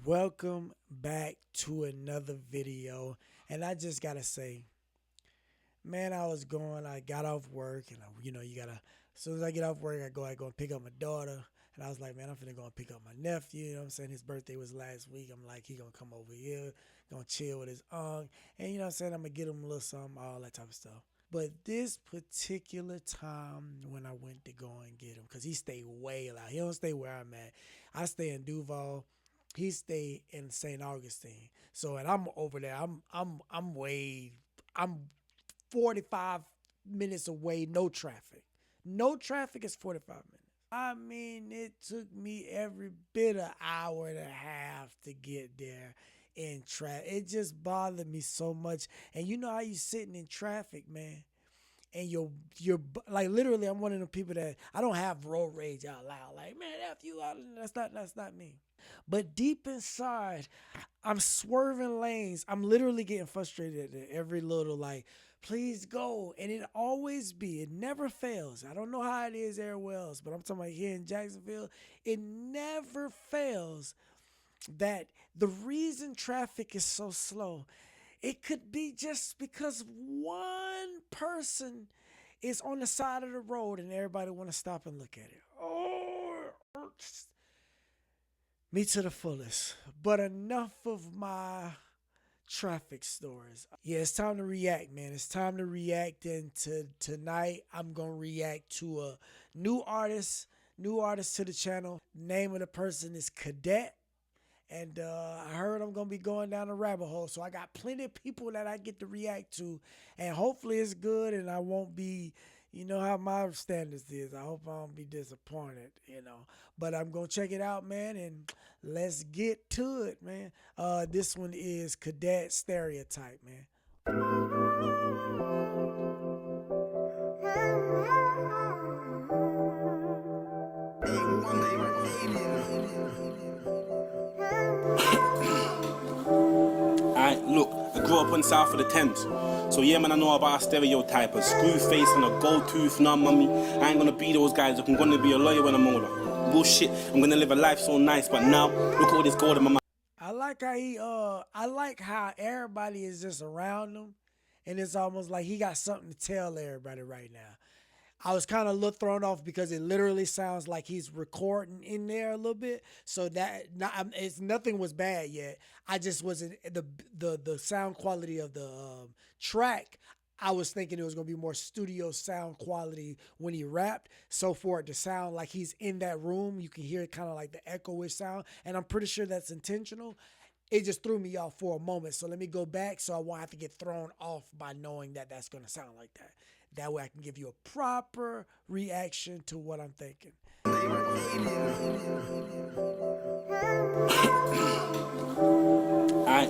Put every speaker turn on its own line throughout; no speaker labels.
Welcome back to another video. And I just gotta say, man, I got off work, and you gotta, as soon as I get off work, I go and pick up my daughter. And I was like, man, I'm finna go and pick up my nephew. You know what I'm saying? His birthday was last week. I'm like, he gonna come over here, gonna chill with his aunt. And you know what I'm saying? I'm gonna get him a little something, all that type of stuff. But this particular time when I went to go and get him, because he stayed way out. He don't stay where I'm at. I stay in Duval. He stayed in St. Augustine. So, and I'm over there. I'm 45 minutes away, no traffic. No traffic is 45 minutes. I mean, it took me every bit an hour and a half to get there in traffic. It just bothered me so much. And you know how you sitting in traffic, man, and you're like, literally, I'm one of the people that I don't have road rage out loud. Like, man, F you out. That's not me. But deep inside, I'm swerving lanes. I'm literally getting frustrated at every little, like, please go. And it never fails. I don't know how it is everywhere else, but I'm talking about here in Jacksonville, it never fails that the reason traffic is so slow, it could be just because one person is on the side of the road and everybody want to stop and look at it. Oh, it hurts me to the fullest. But enough of my traffic stories. Yeah, it's time to react, man. It's time to react. And tonight, I'm going to react to a new artist to the channel. Name of the person is Cadet. And I heard I'm going to be going down a rabbit hole. So I got plenty of people that I get to react to. And hopefully it's good and I won't be, you know how my standards is. I hope I don't be disappointed. But I'm going to check it out, man. And let's get to it, man. This one is Cadet Stereotype, man.
Look, I grew up on south of the Thames. So yeah, man, I know about a stereotype, a screw face and a gold tooth. Nah, mummy, I ain't gonna be those guys. I'm gonna be a lawyer when I'm older. Bullshit, I'm gonna live a life so nice, but now, look at all this gold in my mouth.
I like how everybody is just around him, and it's almost like he got something to tell everybody right now. I was kind of a little thrown off because it literally sounds like he's recording in there a little bit. So it's nothing was bad yet. I just wasn't the sound quality of the track. I was thinking it was gonna be more studio sound quality when he rapped. So for it to sound like he's in that room, you can hear kind of like the echo-ish sound, and I'm pretty sure that's intentional. It just threw me off for a moment. So let me go back so I won't have to get thrown off by knowing that that's going to sound like that. That way I can give you a proper reaction to what I'm thinking.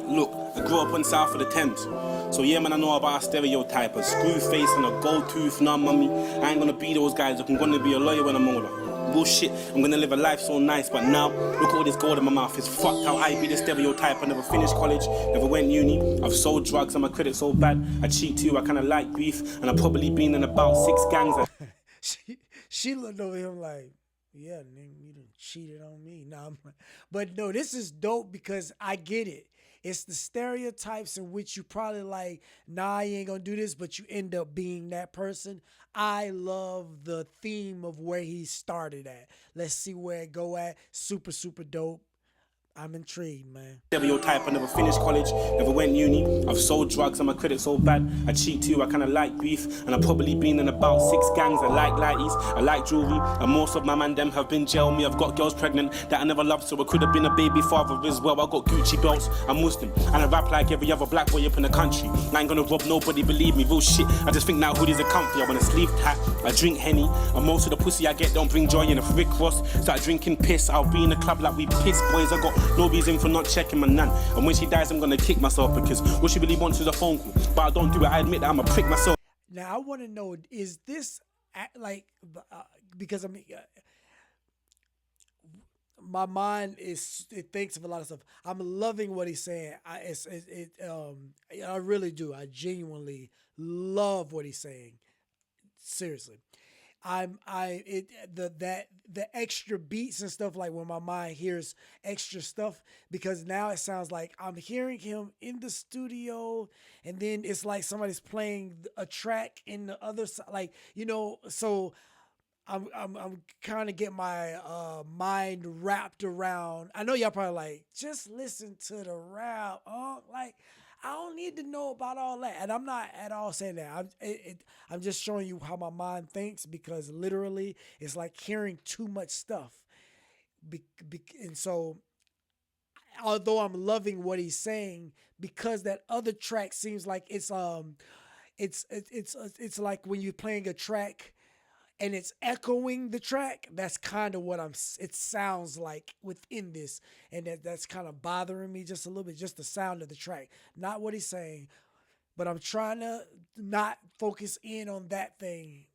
Look, I grew up on south of the Thames. So yeah, man, I know about a stereotype, a screw face and a gold tooth. Nah, mummy, I ain't gonna be those guys. I'm gonna be a lawyer when I'm older. Bullshit, I'm gonna live a life so nice, but now, look at all this gold in my mouth. It's fucked how I be the stereotype. I never finished college, never went uni. I've sold drugs and my credit so bad. I cheat too, I kinda like beef, and I've probably been in about 6 gangs.
she looked over him like, yeah, nigga, you done cheated on me. Nah, but no, this is dope because I get it. It's the stereotypes in which you probably like, nah, you ain't gonna do this, but you end up being that person. I love the theme of where he started at. Let's see where it go at. Super, super dope. I'm intrigued, man.
Stereotype, I never finished college, never went uni. I've sold drugs and my credit so bad. I cheat too, I kinda like beef, and I've probably been in about 6 gangs. I like lighties, I like jewelry, and most of my man them have been jail me. I've got girls pregnant that I never loved, so I could have been a baby father as well. I got Gucci belts, I'm Muslim, and I rap like every other black boy up in the country. I ain't gonna rob nobody, believe me, real shit. I just think now hoodies are comfy. I want a sleeve hat, I drink Henny, and most of the pussy I get don't bring joy. And if Rick Ross start drinking piss, I'll be in the club like we piss boys. I got no reason for not checking my nan, and when she dies I'm gonna kick myself because what she really wants is a phone call, but I don't do it. I admit that I'm a prick myself.
Now I want to know, is this like because I mean my mind it thinks of a lot of stuff. I'm loving what he's saying. I really do. I genuinely love what he's saying. Seriously. the extra beats and stuff, like when my mind hears extra stuff, because now it sounds like I'm hearing him in the studio, and then it's like somebody's playing a track in the other side, like, so I'm kind of get my mind wrapped around. I know y'all probably like, just listen to the rap. Like, I don't need to know about all that, and I'm not at all saying that. I'm just showing you how my mind thinks, because literally it's like hearing too much stuff. And so, although I'm loving what he's saying, because that other track seems like it's like when you're playing a track and it's echoing the track. That's kind of what it sounds like within this, and that's kind of bothering me just a little bit, just the sound of the track, not what he's saying. But I'm trying to not focus in on that thing.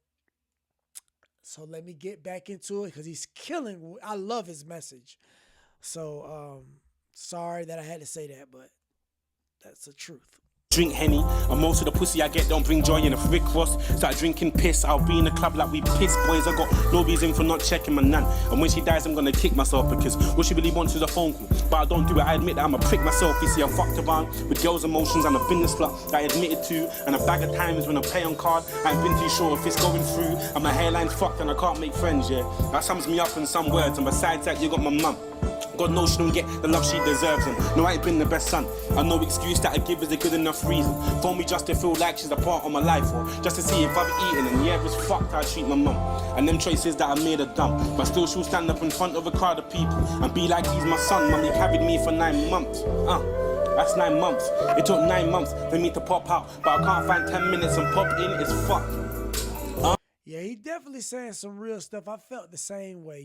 So let me get back into it, because he's killing. I love his message. So sorry that I had to say that, but that's the truth.
Drink Henny, and most of the pussy I get don't bring joy. And if Rick Ross start drinking piss, I'll be in the club like we piss boys. I got no reason for not checking my nan, and when she dies I'm gonna kick myself, because what she really wants is a phone call, but I don't do it. I admit that I'm a prick myself. You see, I fucked around with girls' emotions, and I've been the slut that I admitted to, and a bag of times when I play on card I ain't been too sure if it's going through, and my hairline's fucked and I can't make friends. Yeah, that sums me up in some words. And besides that, you got my mum. God knows she don't get the love she deserves, and no, I ain't been the best son, and no excuse that I give is a good enough reason for me just to feel like she's a part of my life, or just to see if I've eaten. And yeah, it's fucked how I treat my mum, and them choices that I made are dumb, but still she'll stand up in front of a crowd of people and be like, he's my son. Mummy carried me for 9 months. That's 9 months. It took 9 months for me to pop out, but I can't find 10 minutes and pop in. It's fucked.
Yeah, he definitely saying some real stuff. I felt the same way,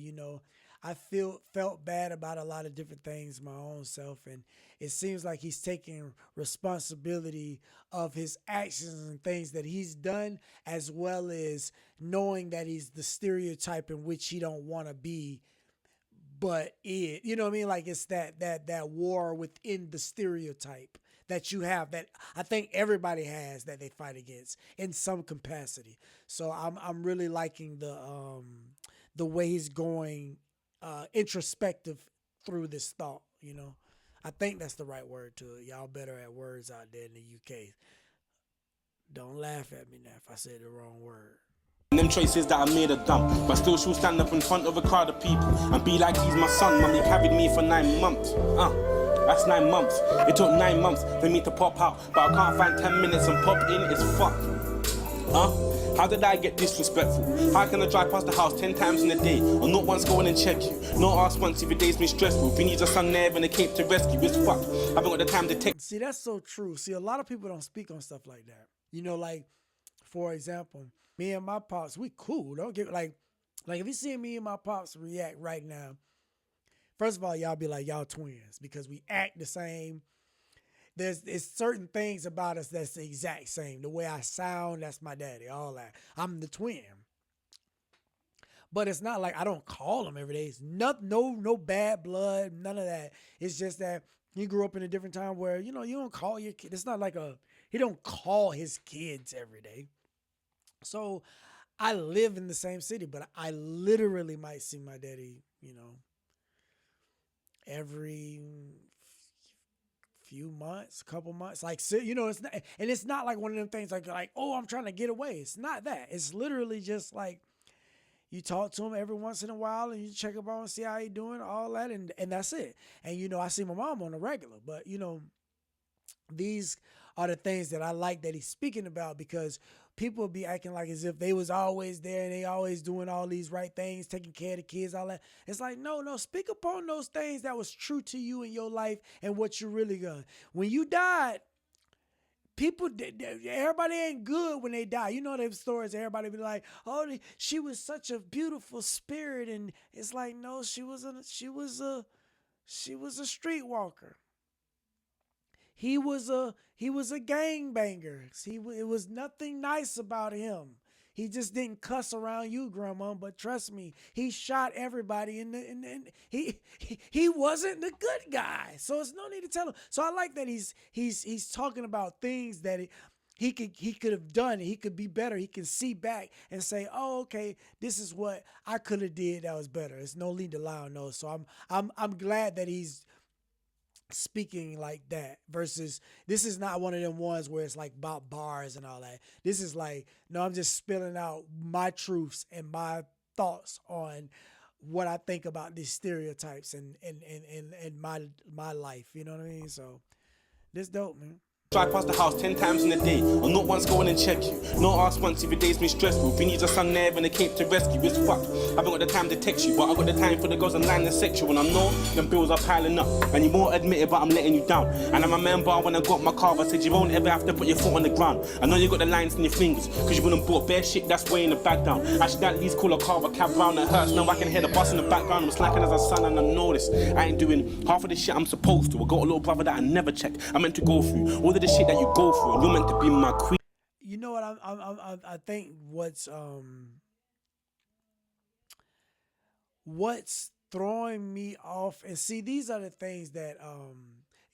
I felt bad about a lot of different things my own self, and it seems like he's taking responsibility of his actions and things that he's done, as well as knowing that he's the stereotype in which he don't want to be, but you know what I mean? Like, it's that war within the stereotype that you have, that I think everybody has, that they fight against in some capacity. So I'm really liking the way he's going introspective through this thought. I think that's the right word to it. Y'all better at words out there in the UK. Don't laugh at me now if I said the wrong word.
And them choices that I made are dumb, but still she'll stand up in front of a crowd of people and be like, he's my son. Mummy carried me for 9 months. That's 9 months. It took 9 months for me to pop out, but I can't find 10 minutes and pop in. It's fucked. How did I get disrespectful? How can I drive past the house 10 times in a day or not once go in and check you? Not ask once if your day's been stressful. If you need your son there when they came to rescue, it's fucked. I haven't got the time to take.
See, that's so true. See, a lot of people don't speak on stuff like that. Like, for example, me and my pops, we cool. Don't get like if you see me and my pops react right now, first of all, y'all be like, y'all twins, because we act the same. It's certain things about us that's the exact same. The way I sound, that's my daddy, all that. I'm the twin. But it's not like I don't call him every day. It's no bad blood, none of that. It's just that he grew up in a different time where, you don't call your kid. It's not like he don't call his kids every day. So I live in the same city, but I literally might see my daddy, every few months, couple months, like, it's not, and it's not like one of them things like, oh, I'm trying to get away. It's not that. It's literally just like, you talk to him every once in a while and you check up on him, see how he doing, all that, and that's it. And I see my mom on a regular, but these are the things that I like that he's speaking about, because people be acting like as if they was always there and they always doing all these right things, taking care of the kids, all that. It's like, no, speak upon those things that was true to you in your life and what you really got. When you died, everybody ain't good when they die. You know them stories, everybody be like, oh, she was such a beautiful spirit, and it's like, no, she was a streetwalker. He was a gangbanger. It was nothing nice about him. He just didn't cuss around you, Grandma. But trust me, he shot everybody. He wasn't the good guy. So it's no need to tell him. So I like that he's talking about things that he could have done it. He could be better. He can see back and say, "Oh, okay, this is what I could have did that was better." It's no need to lie on those. So I'm glad that he's speaking like that versus this is not one of them ones where it's like about bars and all that. This is like, no, I'm just spilling out my truths and my thoughts on what I think about these stereotypes and my life. You know what I mean? So this dope, man.
Drive past the house 10 times in a day, or not once go in and check you. Not ask once if your day's been stressful. Vinny's just on there when they came to rescue. It's fucked. I haven't got the time to text you, but I got the time for the girls online and sexual. And I know them bills are piling up, and you won't admit it, but I'm letting you down. And I remember when I got my car, I said you won't ever have to put your foot on the ground. I know you got the lines in your fingers, cause you wouldn't bought bare shit that's weighing the bag down. I should at least call a car or cab round. It hurts now I can hear the bus in the background. I'm slacking as a son and I know this. I ain't doing half of the shit I'm supposed to. I got a little brother that I never check. I meant to go through all of the shit that you go through. You're meant to be my queen.
You know what? I think what's throwing me off, and see, these are the things that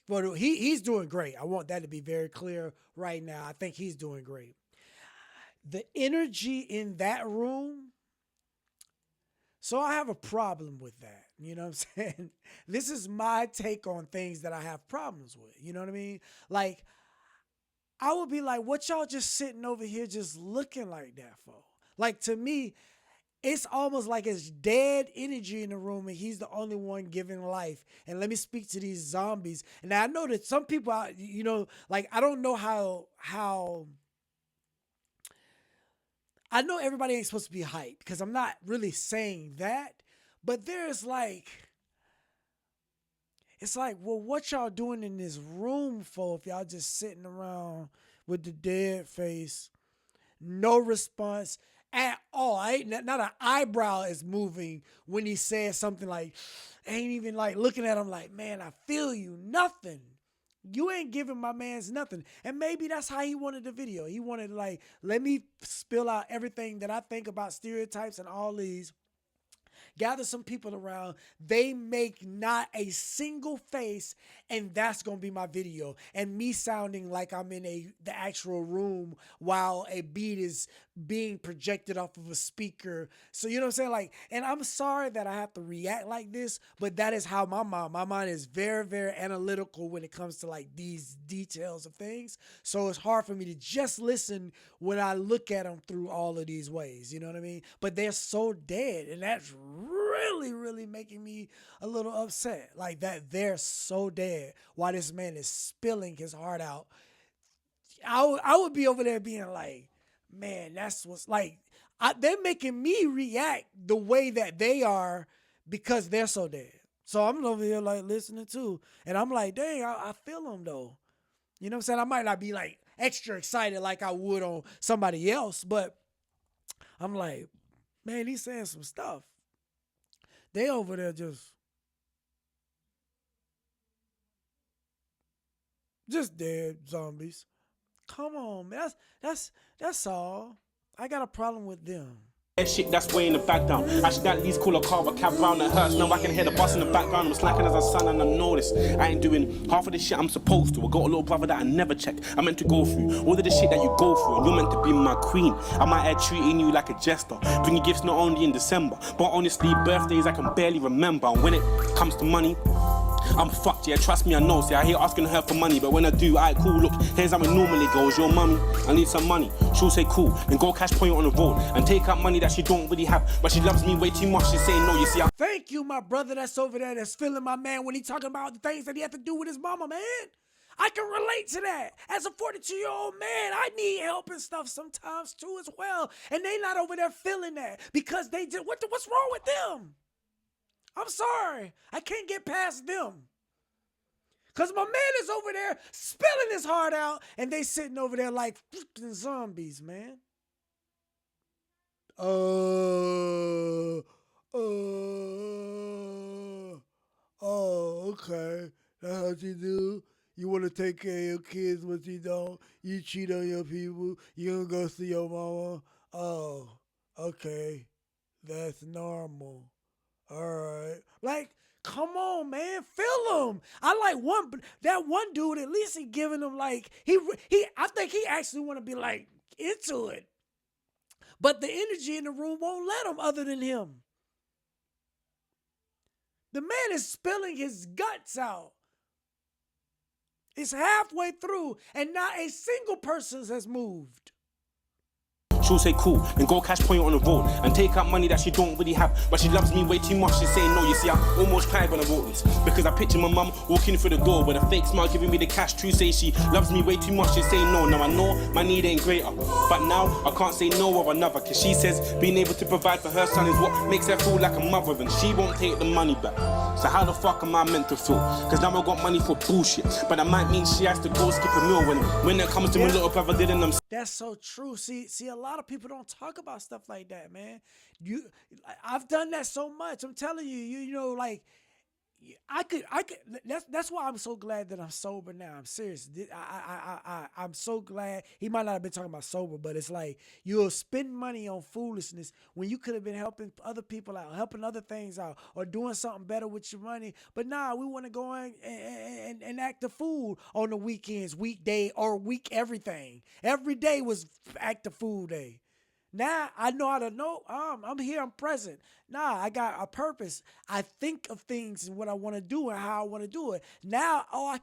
well, he's doing great. I want that to be very clear right now. I think he's doing great. The energy in that room. So I have a problem with that. You know what I'm saying? This is my take on things that I have problems with. You know what I mean? Like, I would be like, what y'all just sitting over here just looking like that for? Like, to me, it's almost like it's dead energy in the room and he's the only one giving life. And let me speak to these zombies. And I know that some people, you know, like, I don't know how I know everybody ain't supposed to be hyped because I'm not really saying that. But there's like, it's like, well, what y'all doing in this room for if y'all just sitting around with the dead face, no response at all? Not an eyebrow is moving when he says something like, ain't even like looking at him like, man, I feel you, nothing. You ain't giving my man's nothing. And maybe that's how he wanted the video. He wanted like, let me spill out everything that I think about stereotypes and all these. Gather some people around. They make not a single face, and that's gonna be my video. And me sounding like I'm in the actual room while a beat is being projected off of a speaker. So you know what I'm saying? Like, and I'm sorry that I have to react like this, but that is how my mind is very, very analytical when it comes to like these details of things. So it's hard for me to just listen when I look at them through all of these ways. You know what I mean? But they're so dead, and that's really, really making me a little upset. Like that they're so dead while this man is spilling his heart out. I would be over there being like, man, that's what's like. They're making me react the way that they are because they're so dead. So I'm over here like listening too. And I'm like, dang, I feel them though. You know what I'm saying? I might not be like extra excited like I would on somebody else, but I'm like, man, he's saying some stuff. They over there just dead zombies. Come on, man. That's all. I got a problem with them.
Shit that's weighing the bag down. I should at least call a car or cab round. It hurts now I can hear the bus in the background. I'm slacking as a son and I know this. I ain't doing half of the shit I'm supposed to. I got a little brother that I never check. I meant to go through all of the shit that you go through, and you're meant to be my queen. I'm out here treating you like a jester, bringing gifts not only in December, but honestly birthdays I can barely remember. And when it comes to money, I'm fucked, yeah, trust me, I know. See, I hate asking her for money, but when I do, alright, cool, look, here's how it normally goes. Your mummy, I need some money. She'll say, cool, then go cash point on the road and take out money that she don't really have, but she loves me way too much. She's saying no, you see.
Thank you, my brother that's over there that's feeling my man when he talking about the things that he had to do with his mama, man. I can relate to that. As a 42-year-old man, I need help and stuff sometimes too as well. And they not over there feeling that because they just, what's wrong with them? I'm sorry. I can't get past them. Because my man is over there spilling his heart out and they sitting over there like freaking zombies, man. Okay. That's what you do. You want to take care of your kids, but you don't. You cheat on your people. You don't go see your mama. Oh, okay. That's normal. All right. Like, Come on, man, feel him. I like that one dude. At least he giving him like I think he actually want to be like into it, but the energy in the room won't let him. Other than him, the man is spilling his guts out. It's halfway through, and not a single person has moved.
She'll say cool, and go cash point on the road and take out money that she don't really have. But she loves me way too much, she's saying no. You see, I almost cried when I wrote this, because I picture my mum walking through the door with a fake smile giving me the cash. True, say she loves me way too much, she's saying no. Now I know my need ain't greater, but now I can't say no of another, cause she says being able to provide for her son is what makes her feel like a mother, and she won't take the money back. So how the fuck am I meant to feel? Cause now I got money for bullshit, but that might mean she has to go skip a meal when it comes to my little brother didn't them.
That's so true. See, a lot of people don't talk about stuff like that, man. I've done that so much. I'm telling you, you know, like I could. That's why I'm so glad that I'm sober now. I'm serious. I'm so glad. He might not have been talking about sober, but it's like you'll spend money on foolishness when you could have been helping other people out, helping other things out, or doing something better with your money. But nah, we want to go in and act a fool on the weekends, weekday, or week everything. Every day was act a fool day. Now I know how to know. I'm here. I'm present. Nah, I got a purpose. I think of things and what I want to do and how I want to do it. Now, I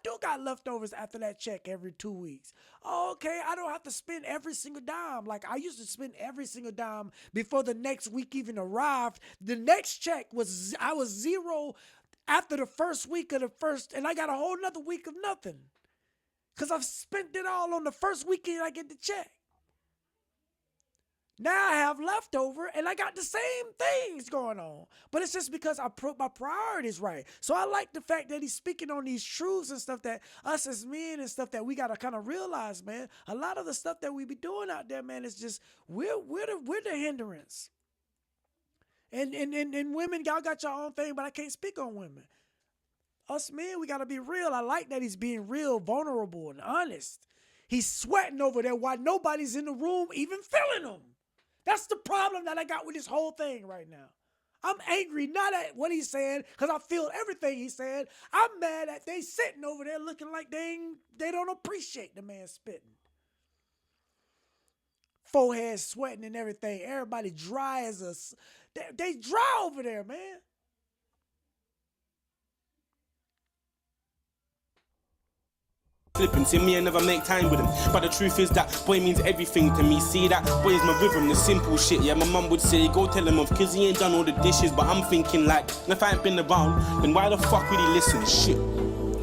do got leftovers after that check every 2 weeks. Oh, okay, I don't have to spend every single dime. Like I used to spend every single dime before the next week even arrived. The next check I was zero after the first week of the first, and I got a whole nother week of nothing because I've spent it all on the first weekend I get the check. Now I have leftover and I got the same things going on. But it's just because I put my priorities right. So I like the fact that he's speaking on these truths and stuff that us as men and stuff that we got to kind of realize, man. A lot of the stuff that we be doing out there, man, is just we're the hindrance. And women, y'all got your own thing, but I can't speak on women. Us men, we got to be real. I like that he's being real, vulnerable, and honest. He's sweating over there while nobody's in the room even feeling him. That's the problem that I got with this whole thing right now. I'm angry not at what he's saying because I feel everything he's saying. I'm mad at they sitting over there looking like they don't appreciate the man spitting. Forehead sweating and everything. Everybody dry as they dry over there, man.
Flipping, see me, I never make time with him. But the truth is that boy means everything to me. See, that boy is my rhythm, the simple shit. Yeah, my mum would say, go tell him off, cause he ain't done all the dishes. But I'm thinking like, if I ain't been around, then why the fuck would he listen? Shit.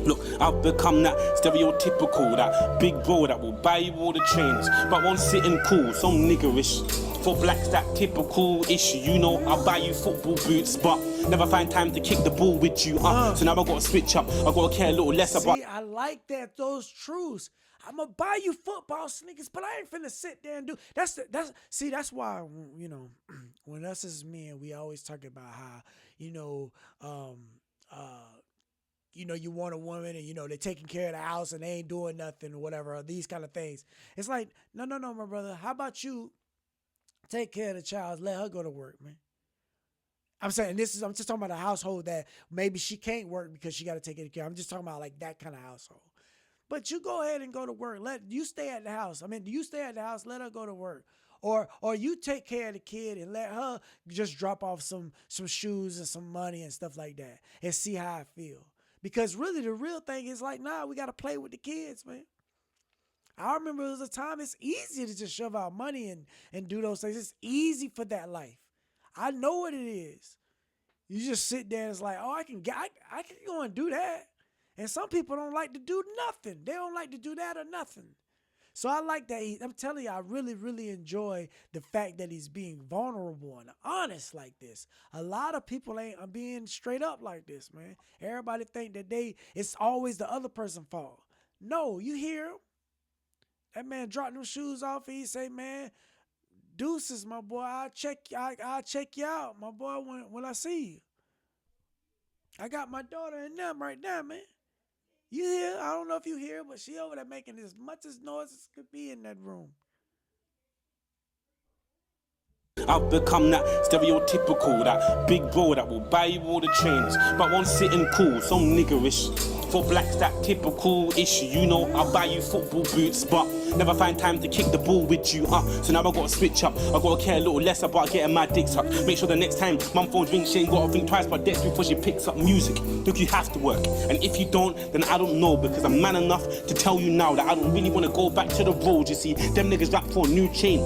Look, I've become that stereotypical, that big bro that will buy you all the trainers, but won't sit and cool, so niggerish. For blacks, that typical issue, you know, I'll buy you football boots, but never find time to kick the ball with you. So now I gotta switch up, I gotta care a little less about.
See, I like that, those truths. I'm gonna buy you football sneakers, but I ain't finna sit there and do that's why, you know, when us as men, we always talk about how, you know, you want a woman and, you know, they're taking care of the house and they ain't doing nothing or whatever, these kind of things. It's like, no, my brother. How about you take care of the child, let her go to work, man? I'm saying I'm just talking about a household that maybe she can't work because she got to take care. I'm just talking about like that kind of household. But you go ahead and go to work. You stay at the house. You stay at the house, let her go to work. Or you take care of the kid and let her just drop off some shoes and some money and stuff like that and see how I feel. Because really the real thing is like, nah, we got to play with the kids, man. I remember there was a time it's easy to just shove out money and do those things. It's easy for that life. I know what it is. You just sit there and it's like, oh, I can go and do that. And some people don't like to do nothing. They don't like to do that or nothing. So I like that. I'm telling you, I really, really enjoy the fact that he's being vulnerable and honest like this. A lot of people ain't being straight up like this, man. Everybody think that it's always the other person's fault. No, you hear him. That man dropped them shoes off and he say, man, deuces, my boy. I'll check you out, my boy, when I see you. I got my daughter in them right now, man. You hear? I don't know if you hear, but she over there making as much as noise as could be in that room.
I've become that stereotypical, that big bro that will buy you all the trains, but won't sit and cool, so niggerish. For blacks, that typical issue, you know, I'll buy you football boots, but never find time to kick the ball with you, so now I gotta switch up, I gotta care a little less about getting my dicks up. Make sure the next time mum phone rings, she ain't gotta think twice about debts before she picks up music. Look, you have to work, and if you don't, then I don't know, because I'm man enough to tell you now that I don't really wanna go back to the road, you see, them niggas rap for a new chain.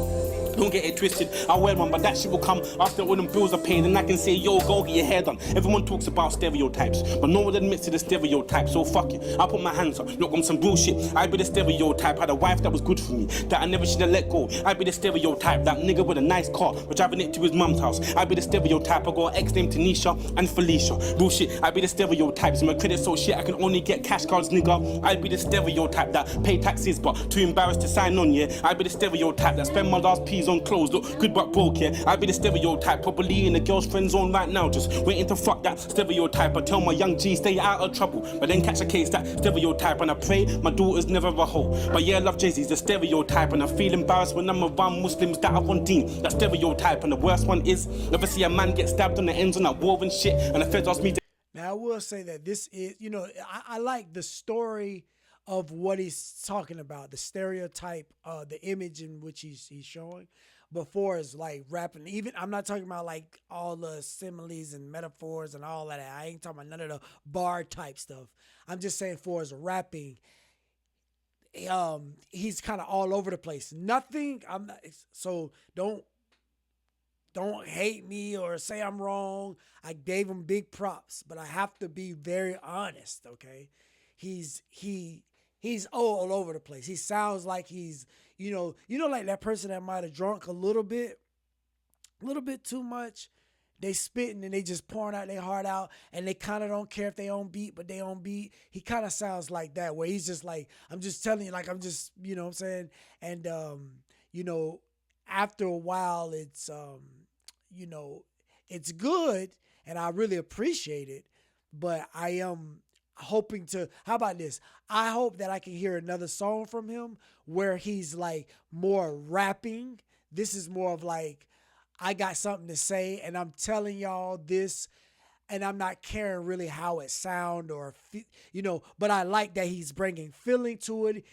Don't get it twisted, I wear one, but that shit will come after all them bills are paid, and I can say, yo, go get your hair done. Everyone talks about stereotypes, but no one admits to the stereotype, so fuck it, I'll put my hands up. Look, on some bullshit, I be the stereotype, had a wife that was good for me, that I never should have let go. I be the stereotype, that nigga with a nice car, but driving it to his mum's house. I be the stereotype, I got an ex named Tanisha and Felicia. Bullshit, I be the stereotypes, my credit so shit, I can only get cash cards, nigga. I be the stereotype that pay taxes, but too embarrassed to sign on, yeah. I be the stereotype that spend my last peas on clothes, look good but broke, yeah. I be the stereotype, probably in a girl's friend zone right now, just waiting to fuck that stereotype. I tell my young G, stay out of trouble, but then catch a case that stereotype, and I pray my daughter's never a hoe. But yeah, love Jay-Z's the stereotype, and I feel embarrassed when I'm around Muslims that are on deen. That stereotype, and the worst one is never see a man get stabbed on the ends on that war and shit, and the feds ask me to.
Now I will say that this is, you know, I like the story of what he's talking about, the stereotype, the image in which he's showing. Before is like rapping, even I'm not talking about like all the similes and metaphors and all of that. I ain't talking about none of the bar type stuff. I'm just saying for his rapping, he's kind of all over the place. Nothing. I'm not, so don't hate me or say I'm wrong. I gave him big props, but I have to be very honest. Okay, he's all over the place. He sounds like he's, you know, like that person that might have drunk a little bit too much. They spitting and they just pouring out their heart out, and they kind of don't care if they on beat, but they on beat. He kind of sounds like that, where he's just like, I'm just telling you, like, I'm just, you know what I'm saying? And, you know, after a while, it's, you know, it's good, and I really appreciate it, but I am hoping to, how about this? I hope that I can hear another song from him where he's like more rapping. This is more of like, I got something to say and I'm telling y'all this, and I'm not caring really how it sound or, you know, but I like that he's bringing feeling to it.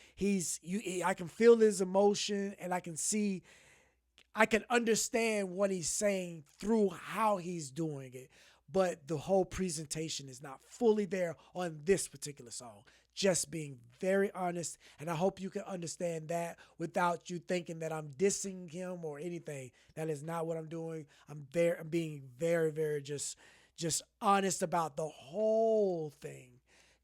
I can feel his emotion, and I can understand what he's saying through how he's doing it. But the whole presentation is not fully there on this particular song. Just being very honest, and I hope you can understand that without you thinking that I'm dissing him or anything. That is not what I'm doing. I'm being very, very just honest about the whole thing,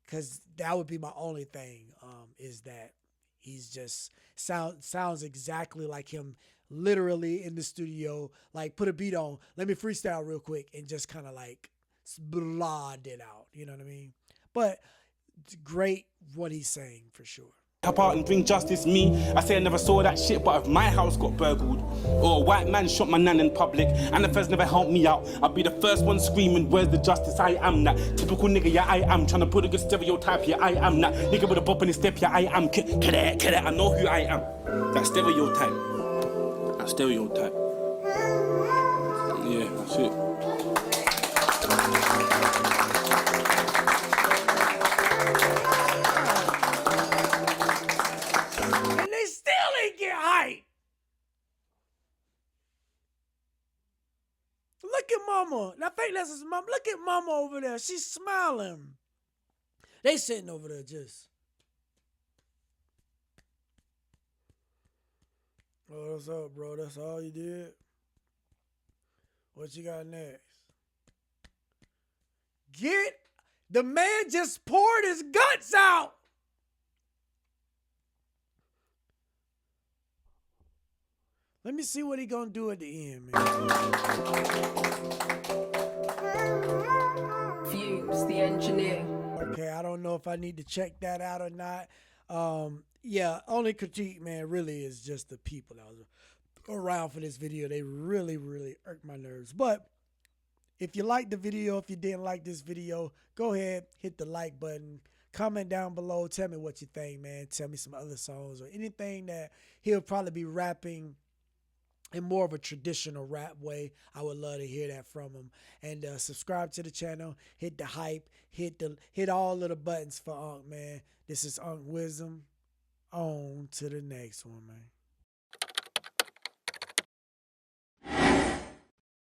because that would be my only thing, is that he's just sounds exactly like him, literally in the studio. Like, put a beat on, let me freestyle real quick, and just kind of like blot it out. You know what I mean? But it's great what he's saying for sure.
Help out and bring justice, me. I say I never saw that shit, but if my house got burgled, or a white man shot my nan in public, and the feds never helped me out, I'll be the first one screaming, where's the justice? I am that typical nigga, yeah, I am. Trying to put a good stereotype, yeah, I am that nigga with a bop in his step, yeah, I am. Cadet, I know who I am. That stereotype. Yeah, that's it.
And they still ain't get hype. Look at mama. I think that's his mom. Look at mama over there. She's smiling. They sitting over there just. Oh, what's up, bro? That's all you did? What you got next? The man just poured his guts out. Let me see what he gonna do at the end, man.
Fumes, the engineer.
Okay, I don't know if I need to check that out or not. Yeah, only critique, man, really is just the people that was around for this video. They really, really irked my nerves. But if you liked the video, if you didn't like this video, go ahead, hit the like button. Comment down below. Tell me what you think, man. Tell me some other songs or anything that he'll probably be rapping in more of a traditional rap way, I would love to hear that from him. And subscribe to the channel, hit the hype, hit all of the buttons for Unc, man. This is Unc Wisdom. On to the next one, man.